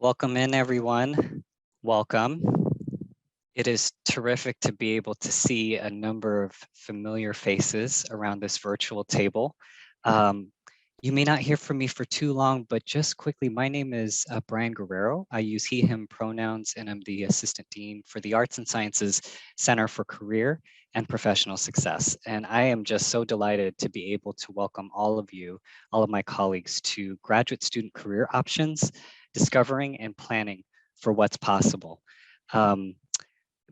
Welcome in, everyone. Welcome. It is terrific to be able to see a number of familiar faces around this virtual table. You may not hear from me for too long, but just quickly, my name is Brian Guerrero. I use he, him pronouns, and I'm the Assistant Dean for the Arts and Sciences Center for Career and Professional Success. And I am just so delighted to be able to welcome all of you, all of my colleagues, to Graduate Student Career Options, Discovering and Planning for What's Possible.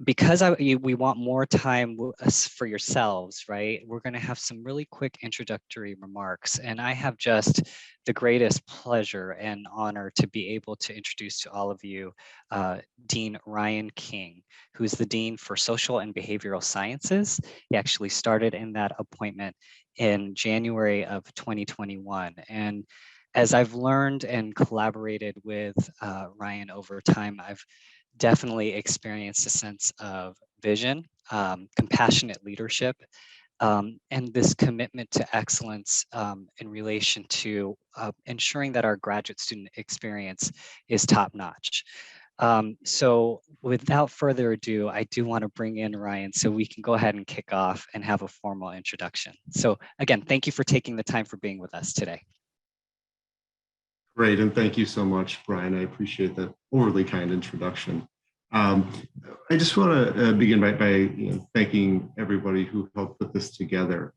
Because we want more time for yourselves, right? We're going to have some really quick introductory remarks. And I have just the greatest pleasure and honor to be able to introduce to all of you Dean Ryan King, who's the Dean for Social and Behavioral Sciences. He actually started in that appointment in January of 2021. And as I've learned and collaborated with Ryan over time, I've definitely experienced a sense of vision, compassionate leadership, and this commitment to excellence in relation to ensuring that our graduate student experience is top-notch. So without further ado, I do want to bring in Ryan so we can go ahead and kick off and have a formal introduction. So again, thank you for taking the time for being with us today. Great, and thank you so much, Brian. I appreciate that overly kind introduction. I just want to begin by thanking everybody who helped put this together,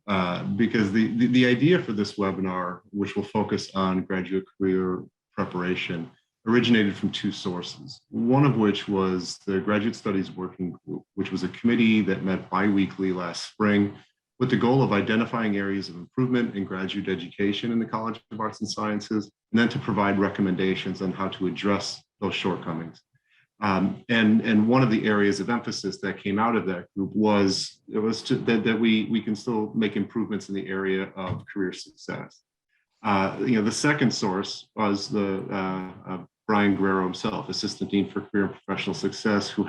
because the idea for this webinar, which will focus on graduate career preparation, originated from two sources. One of which was the Graduate Studies Working Group, which was a committee that met bi-weekly last spring with the goal of identifying areas of improvement in graduate education in the College of Arts and Sciences, and then to provide recommendations on how to address those shortcomings. And one of the areas of emphasis that came out of that group was that we can still make improvements in the area of career success. The second source was the Brian Guerrero himself, Assistant Dean for Career and Professional Success, who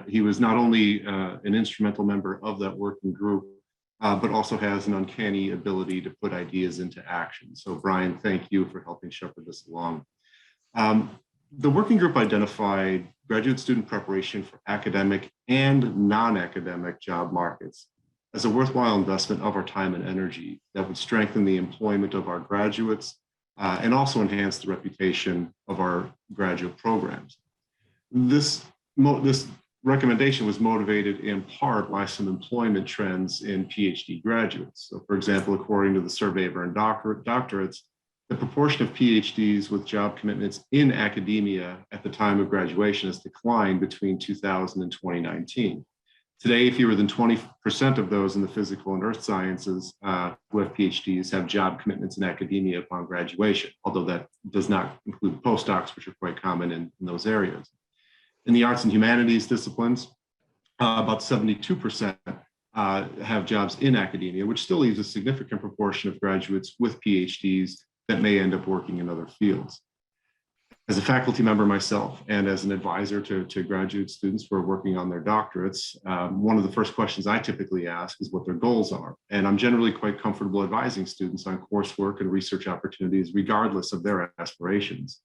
he was not only an instrumental member of that working group, but also has an uncanny ability to put ideas into action. So Brian, thank you for helping shepherd this along. The working group identified graduate student preparation for academic and non-academic job markets as a worthwhile investment of our time and energy that would strengthen the employment of our graduates and also enhance the reputation of our graduate programs. This recommendation was motivated in part by some employment trends in PhD graduates. So for example, according to the survey of earned doctorates, the proportion of PhDs with job commitments in academia at the time of graduation has declined between 2000 and 2019. Today, fewer than 20% of those in the physical and earth sciences who have PhDs have job commitments in academia upon graduation, although that does not include postdocs, which are quite common in those areas. In the arts and humanities disciplines, about 72% have jobs in academia, which still leaves a significant proportion of graduates with PhDs that may end up working in other fields. As a faculty member myself, and as an advisor to graduate students who are working on their doctorates, one of the first questions I typically ask is what their goals are. And I'm generally quite comfortable advising students on coursework and research opportunities, regardless of their aspirations.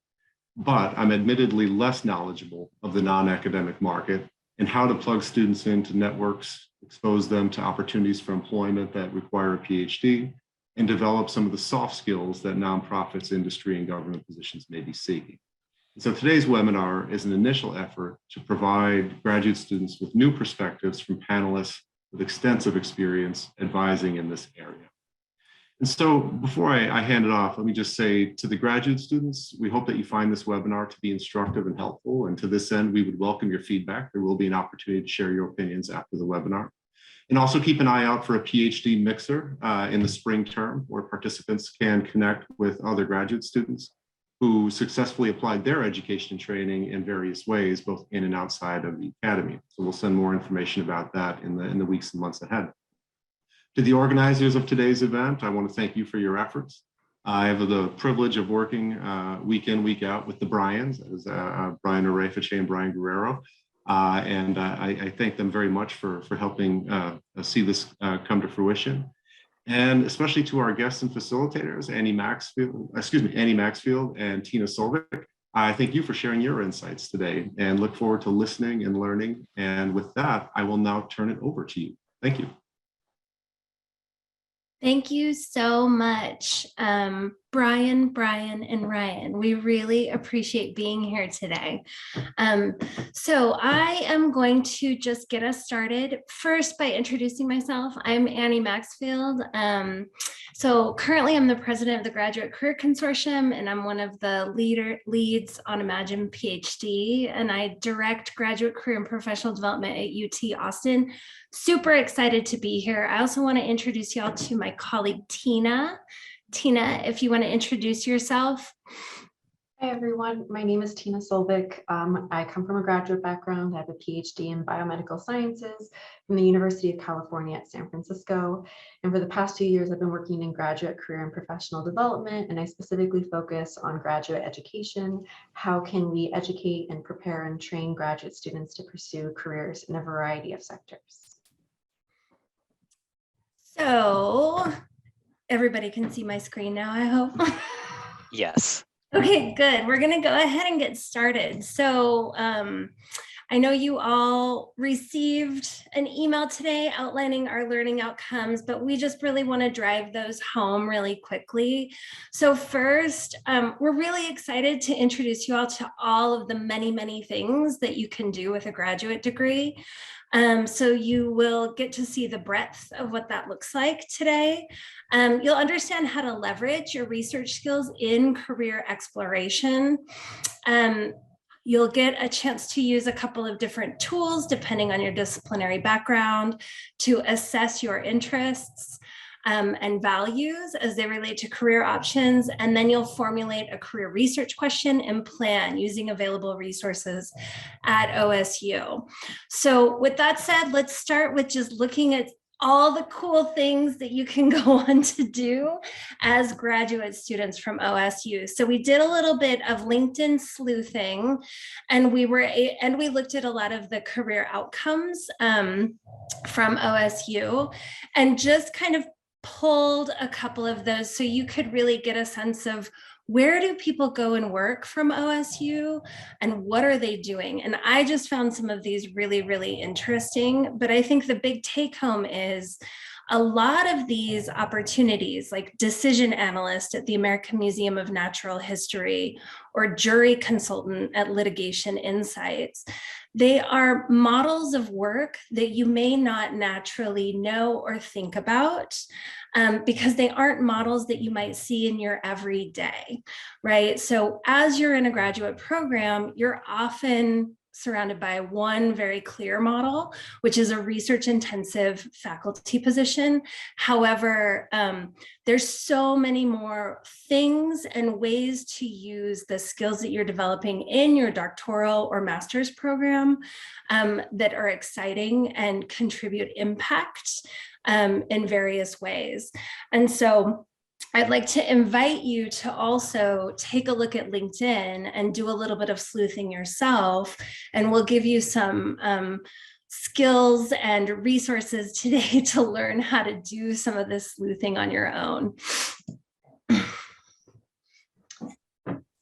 But I'm admittedly less knowledgeable of the non-academic market and how to plug students into networks, expose them to opportunities for employment that require a PhD, and develop some of the soft skills that nonprofits, industry, and government positions may be seeking. And so today's webinar is an initial effort to provide graduate students with new perspectives from panelists with extensive experience advising in this area. And so before I hand it off, let me just say to the graduate students, we hope that you find this webinar to be instructive and helpful. And to this end, we would welcome your feedback. There will be an opportunity to share your opinions after the webinar. And also keep an eye out for a PhD mixer in the spring term, where participants can connect with other graduate students who successfully applied their education and training in various ways, both in and outside of the academy. So we'll send more information about that in the weeks and months ahead. To the organizers of today's event, I want to thank you for your efforts. I have the privilege of working week in, week out with the Bryans, as Brian Arefache and Brian Guerrero. And I thank them very much for helping see this come to fruition. And especially to our guests and facilitators, Annie Maxfield and Tina Solvik. I thank you for sharing your insights today and look forward to listening and learning. And with that, I will now turn it over to you. Thank you. Thank you so much, Brian, and Ryan. We really appreciate being here today. So I am going to just get us started first by introducing myself. I'm Annie Maxfield. So currently I'm the president of the Graduate Career Consortium, and I'm one of the leads on Imagine PhD, and I direct graduate career and professional development at UT Austin. Super excited to be here. I also want to introduce y'all to my colleague, Tina. Tina, if you want to introduce yourself. Hi, everyone. My name is Tina Solvik. I come from a graduate background. I have a PhD in biomedical sciences from the University of California at San Francisco. And for the past 2 years, I've been working in graduate career and professional development, and I specifically focus on graduate education. How can we educate and prepare and train graduate students to pursue careers in a variety of sectors? So everybody can see my screen now, I hope. Yes. Okay, good. We're going to go ahead and get started. So I know you all received an email today outlining our learning outcomes, but we just really want to drive those home really quickly. So first, we're really excited to introduce you all to all of the many, many things that you can do with a graduate degree. So you will get to see the breadth of what that looks like today. You'll understand how to leverage your research skills in career exploration. You'll get a chance to use a couple of different tools depending on your disciplinary background to assess your interests and values as they relate to career options. And then you'll formulate a career research question and plan using available resources at OSU. So with that said, let's start with just looking at all the cool things that you can go on to do as graduate students from OSU. So we did a little bit of LinkedIn sleuthing, and we looked at a lot of the career outcomes from OSU, and just kind of pulled a couple of those so you could really get a sense of where do people go and work from OSU and what are they doing? And I just found some of these really, really interesting, but I think the big take home is a lot of these opportunities, like decision analyst at the American Museum of Natural History or jury consultant at Litigation Insights, they are models of work that you may not naturally know or think about because they aren't models that you might see in your everyday, right? So as you're in a graduate program, you're often surrounded by one very clear model, which is a research intensive faculty position. However, there's so many more things and ways to use the skills that you're developing in your doctoral or master's program that are exciting and contribute impact in various ways. And so I'd like to invite you to also take a look at LinkedIn and do a little bit of sleuthing yourself, and we'll give you some skills and resources today to learn how to do some of this sleuthing on your own.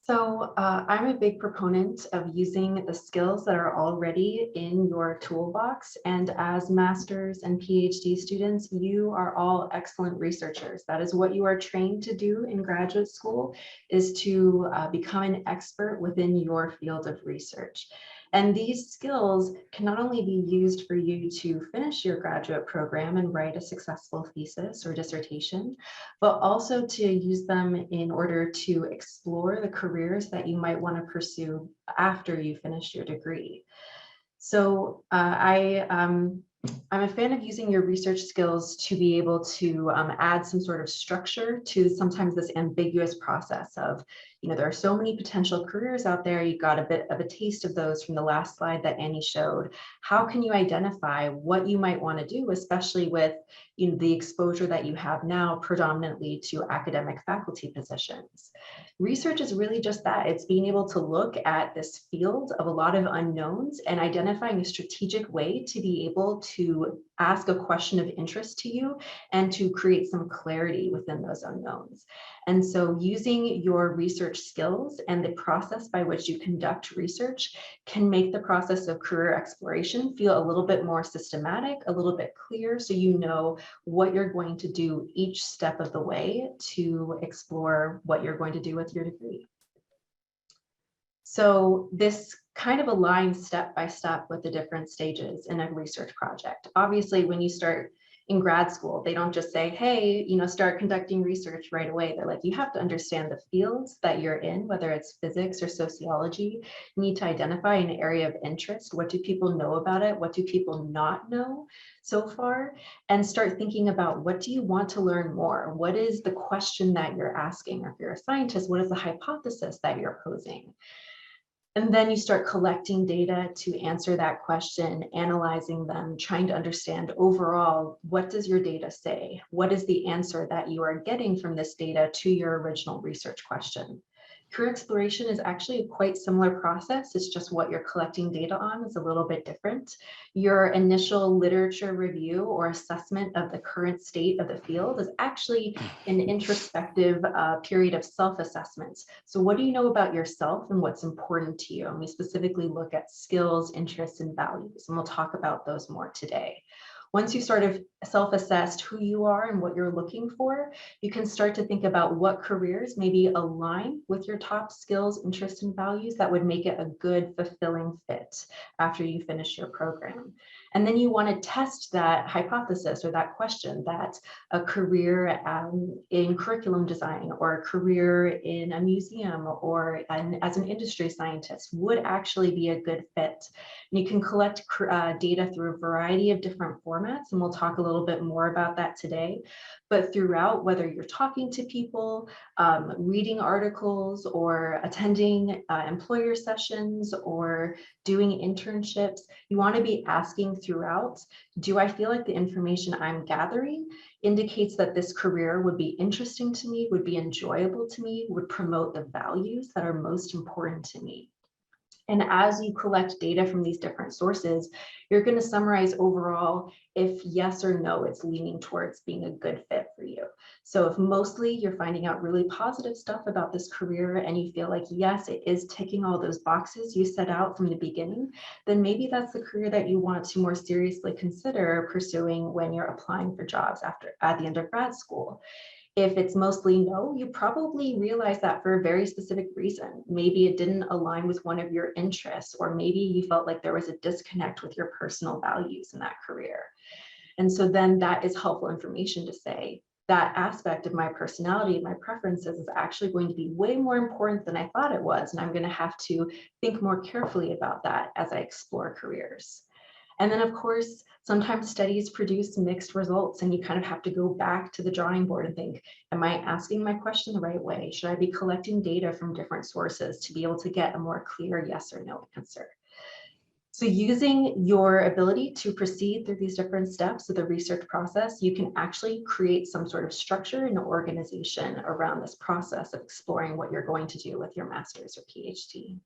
So I'm a big proponent of using the skills that are already in your toolbox. And as master's and PhD students, you are all excellent researchers. That is what you are trained to do in graduate school, is to become an expert within your field of research. And these skills can not only be used for you to finish your graduate program and write a successful thesis or dissertation, but also to use them in order to explore the careers that you might want to pursue after you finish your degree. So I'm a fan of using your research skills to be able to add some sort of structure to sometimes this ambiguous process of, there are so many potential careers out there. You got a bit of a taste of those from the last slide that Annie showed. How can you identify what you might want to do, especially with the exposure that you have now predominantly to academic faculty positions? Research is really just that. It's being able to look at this field of a lot of unknowns and identifying a strategic way to be able to ask a question of interest to you and to create some clarity within those unknowns. And so using your research skills and the process by which you conduct research can make the process of career exploration feel a little bit more systematic, a little bit clear, so you know what you're going to do each step of the way to explore what you're going to do with your degree. So this kind of aligns step by step with the different stages in a research project. Obviously, when you start in grad school, they don't just say, hey, start conducting research right away. They're like, you have to understand the fields that you're in, whether it's physics or sociology. You need to identify an area of interest. What do people know about it? What do people not know so far? And start thinking about, what do you want to learn more? What is the question that you're asking? Or if you're a scientist, what is the hypothesis that you're posing? And then you start collecting data to answer that question, analyzing them, trying to understand overall, what does your data say? What is the answer that you are getting from this data to your original research question? Career exploration is actually a quite similar process. It's just what you're collecting data on is a little bit different. Your initial literature review or assessment of the current state of the field is actually an introspective period of self-assessments. So what do you know about yourself and what's important to you? And we specifically look at skills, interests, and values, and we'll talk about those more today. Once you sort of self-assessed who you are and what you're looking for, you can start to think about what careers maybe align with your top skills, interests, and values that would make it a good, fulfilling fit after you finish your program. And then you want to test that hypothesis or that question that a career in curriculum design or a career in a museum or as an industry scientist would actually be a good fit. And you can collect data through a variety of different formats, and we'll talk a little bit more about that today. But throughout, whether you're talking to people, reading articles, or attending employer sessions, or doing internships, you want to be asking throughout, do I feel like the information I'm gathering indicates that this career would be interesting to me, would be enjoyable to me, would promote the values that are most important to me? And as you collect data from these different sources, you're going to summarize overall if yes or no, it's leaning towards being a good fit for you. So if mostly you're finding out really positive stuff about this career and you feel like, yes, it is ticking all those boxes you set out from the beginning, then maybe that's the career that you want to more seriously consider pursuing when you're applying for jobs at the end of grad school. If it's mostly no, you probably realize that for a very specific reason. Maybe it didn't align with one of your interests, or maybe you felt like there was a disconnect with your personal values in that career. And so then that is helpful information to say, that aspect of my personality, my preferences is actually going to be way more important than I thought it was. And I'm going to have to think more carefully about that as I explore careers. And then, of course, sometimes studies produce mixed results, and you kind of have to go back to the drawing board and think, am I asking my question the right way? Should I be collecting data from different sources to be able to get a more clear yes or no answer? So using your ability to proceed through these different steps of the research process, you can actually create some sort of structure and organization around this process of exploring what you're going to do with your master's or PhD.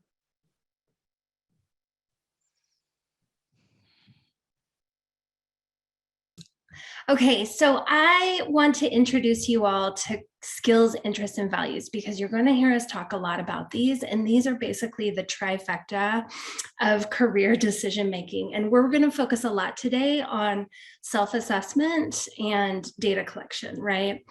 Okay, so I want to introduce you all to skills, interests, and values, because you're going to hear us talk a lot about these, and these are basically the trifecta of career decision making. And we're going to focus a lot today on self-assessment and data collection, right?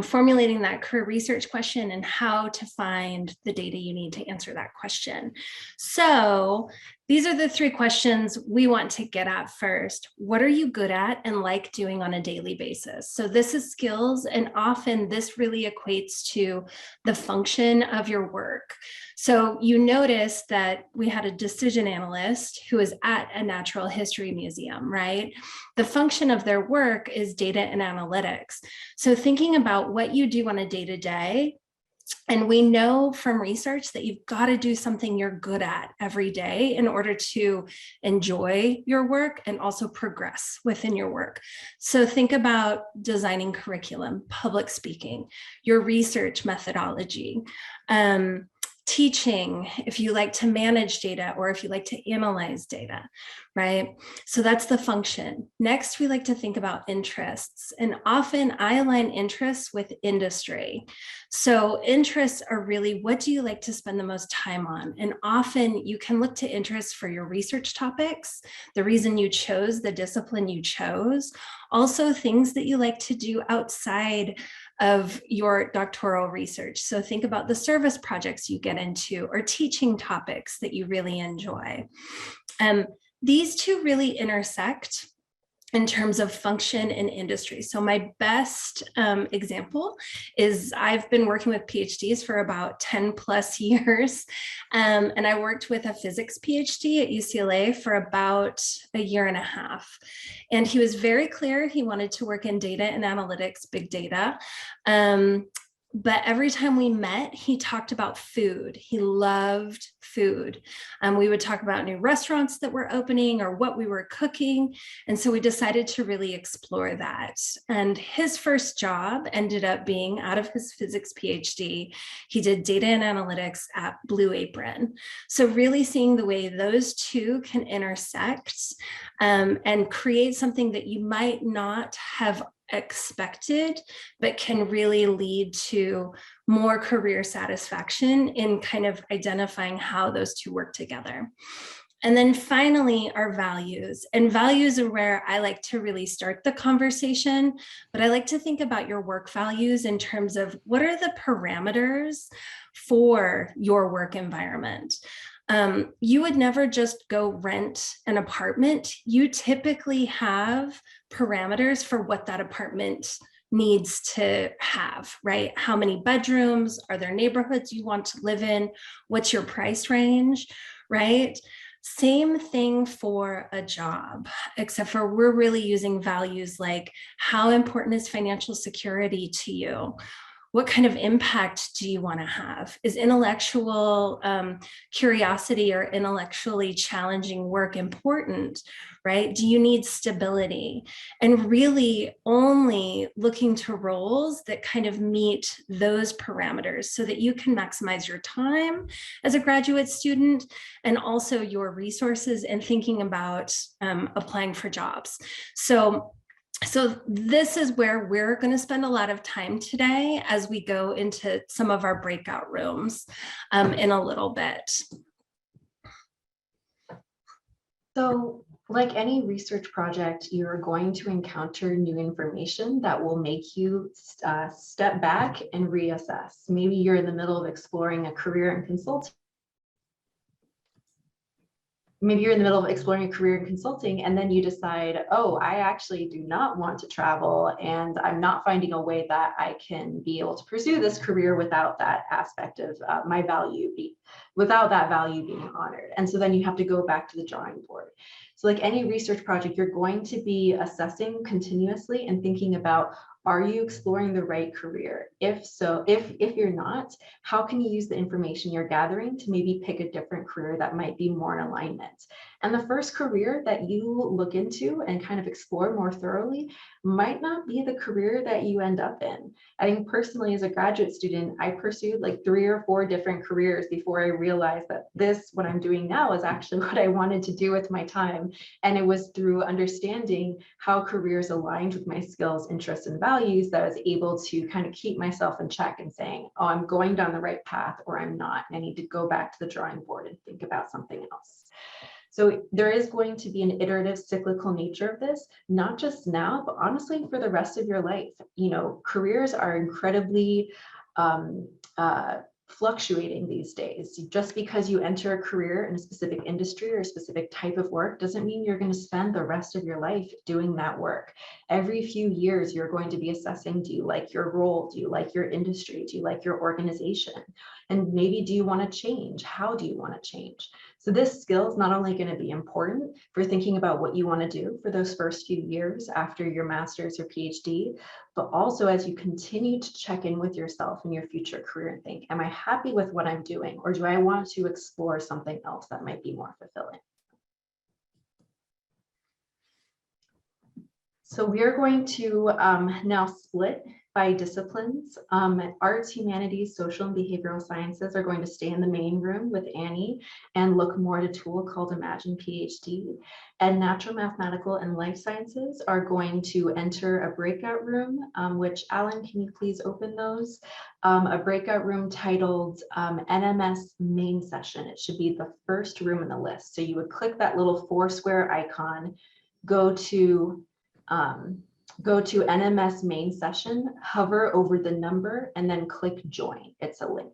Formulating that career research question and how to find the data you need to answer that question. So these are the three questions we want to get at first. What are you good at and like doing on a daily basis? So this is skills, and often this really equates to the function of your work. So you notice that we had a decision analyst who is at a natural history museum, right? The function of their work is data and analytics. So thinking about what you do on a day-to-day, and we know from research that you've got to do something you're good at every day in order to enjoy your work and also progress within your work. So think about designing curriculum, public speaking, your research methodology, teaching, if you like to manage data, or if you like to analyze data, right? So that's the function. Next, we like to think about interests, and often I align interests with industry. So interests are really, what do you like to spend the most time on? And often you can look to interests for your research topics, the reason you chose the discipline you chose, also things that you like to do outside of your doctoral research. So think about the service projects you get into, or teaching topics that you really enjoy. These two really intersect in terms of function and industry. So my best example is I've been working with PhDs for about 10 plus years. And I worked with a physics PhD at UCLA for about a year and a half. And he was very clear he wanted to work in data and analytics, big data. But every time we met, he talked about food. He loved food. We would talk about new restaurants that were opening or what we were cooking. And so we decided to really explore that. And his first job ended up being, out of his physics PhD, he did data and analytics at Blue Apron. So really seeing the way those two can intersect and create something that you might not have expected, but can really lead to more career satisfaction in kind of identifying how those two work together. And then finally, our values. And values are where I like to really start the conversation, but I like to think about your work values in terms of what are the parameters for your work environment. You would never just go rent an apartment. You typically have parameters for what that apartment needs to have, right? How many bedrooms? Are there neighborhoods you want to live in? What's your price range, right? Same thing for a job, except for we're really using values like, how important is financial security to you? What kind of impact do you want to have? Is intellectual curiosity or intellectually challenging work important, right? Do you need stability? And really only looking to roles that kind of meet those parameters so that you can maximize your time as a graduate student and also your resources and thinking about applying for jobs. So this is where we're going to spend a lot of time today as we go into some of our breakout rooms in a little bit. So, like any research project, you're going to encounter new information that will make you step back and reassess. Maybe you're in the middle of exploring a career in consulting. Maybe you're in the middle of exploring a career in consulting, and then you decide, oh, I actually do not want to travel, and I'm not finding a way that I can be able to pursue this career without that aspect of my value, without that value being honored. And so then you have to go back to the drawing board. So like any research project, you're going to be assessing continuously and thinking about, are you exploring the right career? If so, if you're not, how can you use the information you're gathering to maybe pick a different career that might be more in alignment? And the first career that you look into and kind of explore more thoroughly might not be the career that you end up in. I think personally, as a graduate student, I pursued like 3 or 4 different careers before I realized that what I'm doing now is actually what I wanted to do with my time. And it was through understanding how careers aligned with my skills, interests, and values that I was able to kind of keep myself in check and saying, oh, I'm going down the right path or I'm not. And I need to go back to the drawing board and think about something else. So there is going to be an iterative cyclical nature of this, not just now, but honestly for the rest of your life. You know, careers are incredibly fluctuating these days. Just because you enter a career in a specific industry or a specific type of work doesn't mean you're going to spend the rest of your life doing that work. Every few years, you're going to be assessing, do you like your role? Do you like your industry? Do you like your organization? And maybe do you want to change? How do you want to change? So this skill is not only going to be important for thinking about what you want to do for those first few years after your master's or PhD, but also as you continue to check in with yourself in your future career and think, am I happy with what I'm doing? Or do I want to explore something else that might be more fulfilling? So we are going to now split by disciplines. Arts, humanities, social and behavioral sciences are going to stay in the main room with Annie and look more at a tool called Imagine PhD. And natural, mathematical, and life sciences are going to enter a breakout room, which Alan, can you please open those? A breakout room titled NMS main session. It should be the first room in the list. So you would click that little 4-square icon, go to NMS main session, hover over the number, and then click join. It's a link.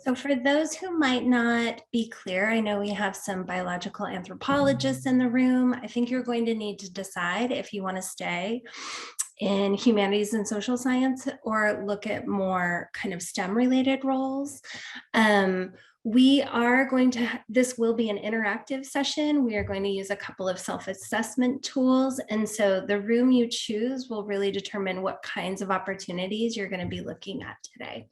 So for those who might not be clear, I know we have some biological anthropologists in the room. I think you're going to need to decide if you want to stay in humanities and social science or look at more kind of STEM related roles. We are going to, this will be an interactive session. We are going to use a couple of self-assessment tools. And so the room you choose will really determine what kinds of opportunities you're going to be looking at today.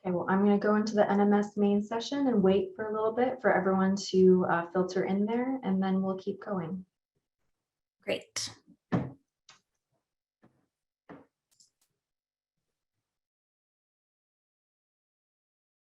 Okay, well, I'm going to go into the NMS main session and wait for a little bit for everyone to filter in there, and then we'll keep going. Great.